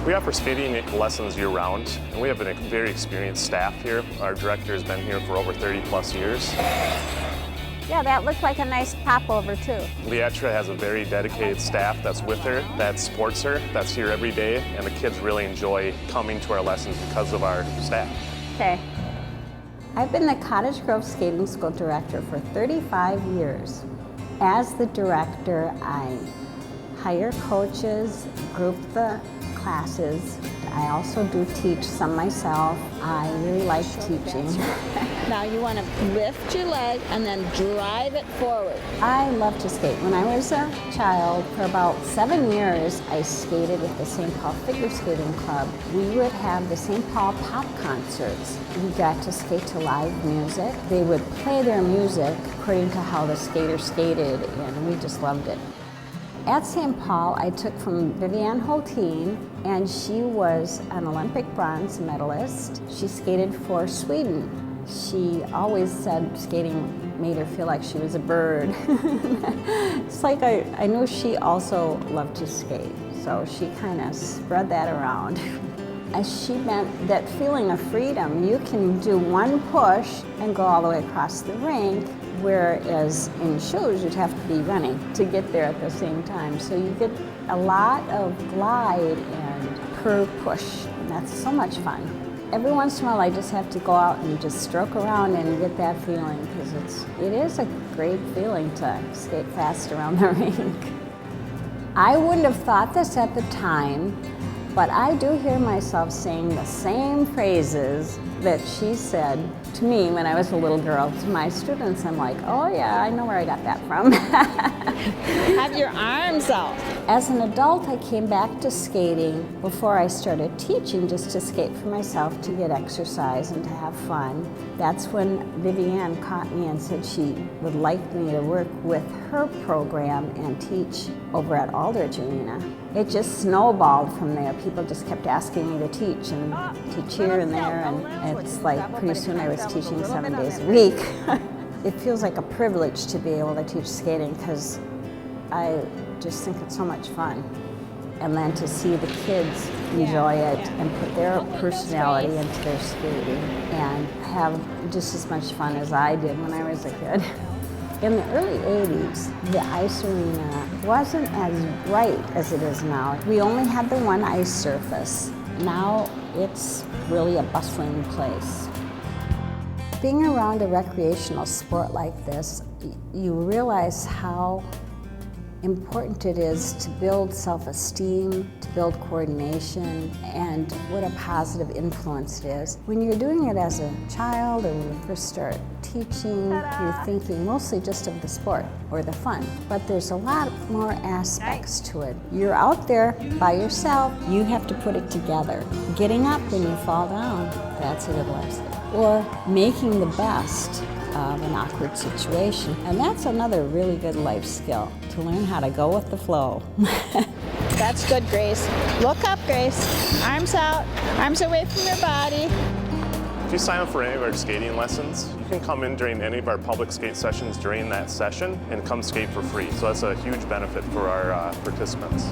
We offer skating lessons year-round, and we have a very experienced staff here. Our director has been here for over 30+ years. Yeah, that looked like a nice popover too. Liatra has a very dedicated staff that's with her, that supports her, that's here every day, and the kids really enjoy coming to our lessons because of our staff. Okay. I've been the Cottage Grove Skating School director for 35 years. As the director, I hire coaches, group the classes. I also do teach some myself. I really like teaching. Now you want to lift your leg and then drive it forward. I love to skate. When I was a child, for about 7 years, I skated with the St. Paul Figure Skating Club. We would have the St. Paul pop concerts. We got to skate to live music. They would play their music according to how the skater skated, and we just loved it. At St. Paul, I took from Vivian Holteen, and she was an Olympic bronze medalist. She skated for Sweden. She always said skating made her feel like she was a bird. It's like I knew she also loved to skate, so she kind of spread that around. As she meant that feeling of freedom, you can do one push and go all the way across the rink, whereas in shoes you'd have to be running to get there at the same time. So you get a lot of glide and per push, and that's so much fun. Every once in a while I just have to go out and just stroke around and get that feeling, because it is a great feeling to skate fast around the rink. I wouldn't have thought this at the time, but I do hear myself saying the same phrases that she said to me when I was a little girl to my students. I'm like, oh yeah, I know where I got that from. Have your arms out. As an adult, I came back to skating before I started teaching, just to skate for myself, to get exercise and to have fun. That's when Vivian caught me and said she would like me to work with her program and teach over at Aldrich Arena. It just snowballed from there. People just kept asking me to teach and teach here and there, and it's like pretty soon I was teaching 7 days a week. It feels like a privilege to be able to teach skating, because I just think it's so much fun. And then to see the kids enjoy it and put their personality into their skating and have just as much fun as I did when I was a kid. In the early 80s, the ice arena wasn't as bright as it is now. We only had the one ice surface. Now it's really a bustling place. Being around a recreational sport like this, you realize how important it is to build self-esteem, to build coordination, and what a positive influence it is. When you're doing it as a child or when you first start teaching, you're thinking mostly just of the sport or the fun, but there's a lot more aspects to it. You're out there by yourself, you have to put it together. Getting up when you fall down, that's a good lesson. Or making the best of an awkward situation. And that's another really good life skill, to learn how to go with the flow. That's good, Grace. Look up, Grace. Arms out, arms away from your body. If you sign up for any of our skating lessons, you can come in during any of our public skate sessions during that session and come skate for free. So that's a huge benefit for our participants.